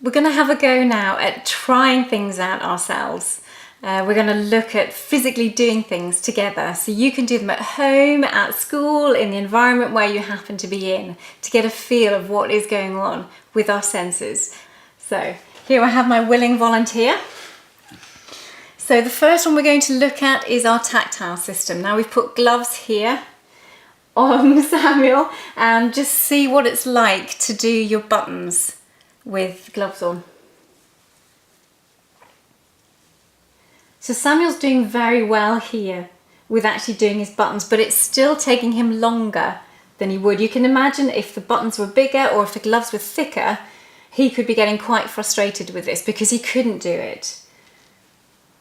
We're going to have a go now at trying things out ourselves. We're going to look at physically doing things together, so you can do them at home, at school, in the environment where you happen to be in, to get a feel of what is going on with our senses. So here I have my willing volunteer. So the first one we're going to look at is our tactile system. Now we've put gloves here on Samuel, and just see what it's like to do your buttons with gloves on. So Samuel's doing very well here with actually doing his buttons, but it's still taking him longer than he would. You can imagine if the buttons were bigger or if the gloves were thicker, he could be getting quite frustrated with this because he couldn't do it.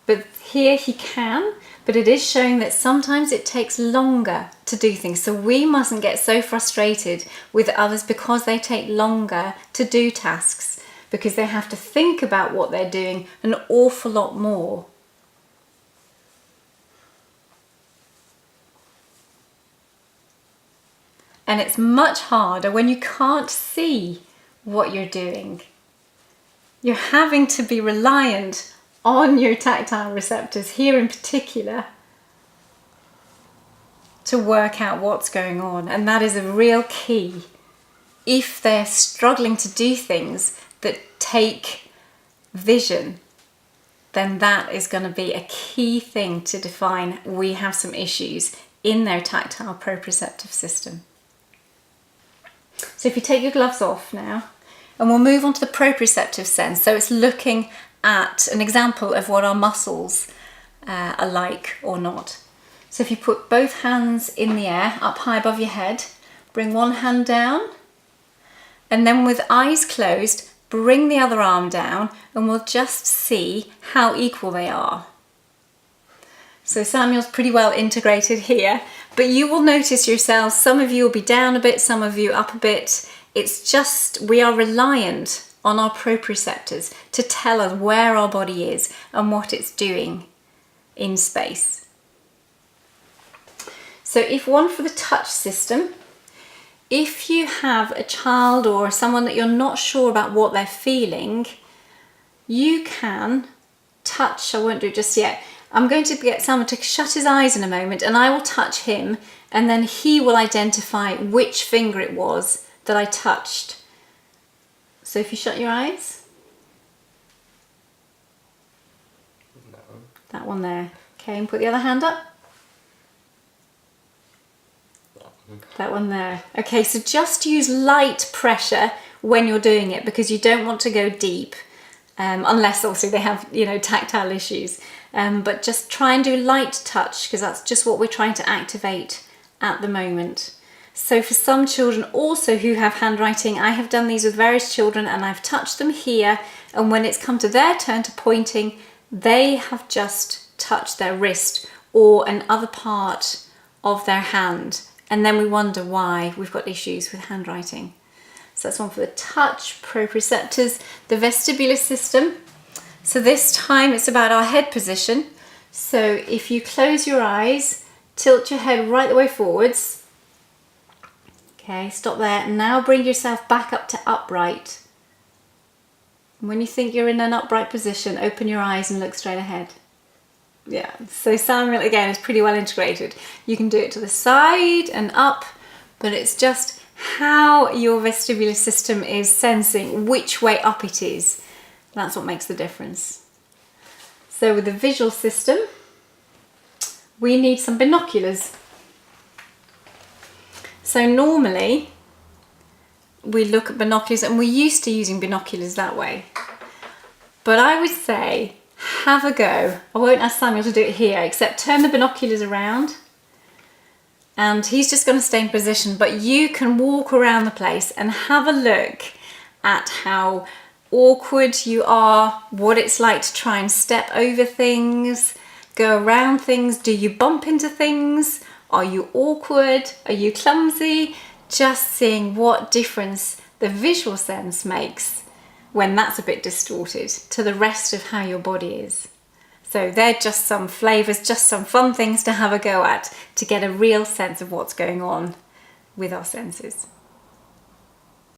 But here he can, but it is showing that sometimes it takes longer to do things. So we mustn't get so frustrated with others because they take longer to do tasks, because they have to think about what they're doing an awful lot more. And it's much harder when you can't see what you're doing. You're having to be reliant on your tactile receptors, here in particular, to work out what's going on. And that is a real key. If they're struggling to do things that take vision, then that is going to be a key thing to define we have some issues in their tactile proprioceptive system. So if you take your gloves off now, and we'll move on to the proprioceptive sense. So it's looking at an example of what our muscles are like or not. So if you put both hands in the air, up high above your head, bring one hand down, and then with eyes closed, bring the other arm down, and we'll just see how equal they are. So Samuel's pretty well integrated here, but you will notice yourselves, some of you will be down a bit, some of you up a bit. It's just, we are reliant on our proprioceptors to tell us where our body is and what it's doing in space. So if one for the touch system, if you have a child or someone that you're not sure about what they're feeling, you can touch. I won't do it just yet. I'm going to get Samuel to shut his eyes in a moment, and I will touch him, and then he will identify which finger it was that I touched. So if you shut your eyes. No. That one there. Okay, and put the other hand up. That one there. Okay, so just use light pressure when you're doing it, because you don't want to go deep, unless obviously they have, tactile issues. But just try and do light touch, because that's just what we're trying to activate at the moment. So for some children also who have handwriting, I have done these with various children, and I've touched them here, and when it's come to their turn to pointing, they have just touched their wrist or an other part of their hand, and then we wonder why we've got issues with handwriting. So that's one for the touch, proprioceptors, the vestibular system. So this time it's about our head position. So if you close your eyes, tilt your head right the way forwards. Okay, stop there. Now bring yourself back up to upright. And when you think you're in an upright position, open your eyes and look straight ahead. Yeah, so Samuel again is pretty well integrated. You can do it to the side and up, but it's just how your vestibular system is sensing which way up it is. That's what makes the difference. So with the visual system, we need some binoculars. So normally we look at binoculars, and we're used to using binoculars that way. But I would say have a go. I won't ask Samuel to do it here, except turn the binoculars around, and he's just going to stay in position, but you can walk around the place and have a look at how awkward you are, what it's like to try and step over things, go around things. Do you bump into things? Are you awkward? Are you clumsy? Just seeing what difference the visual sense makes when that's a bit distorted to the rest of how your body is. So they're just some flavours, just some fun things to have a go at to get a real sense of what's going on with our senses.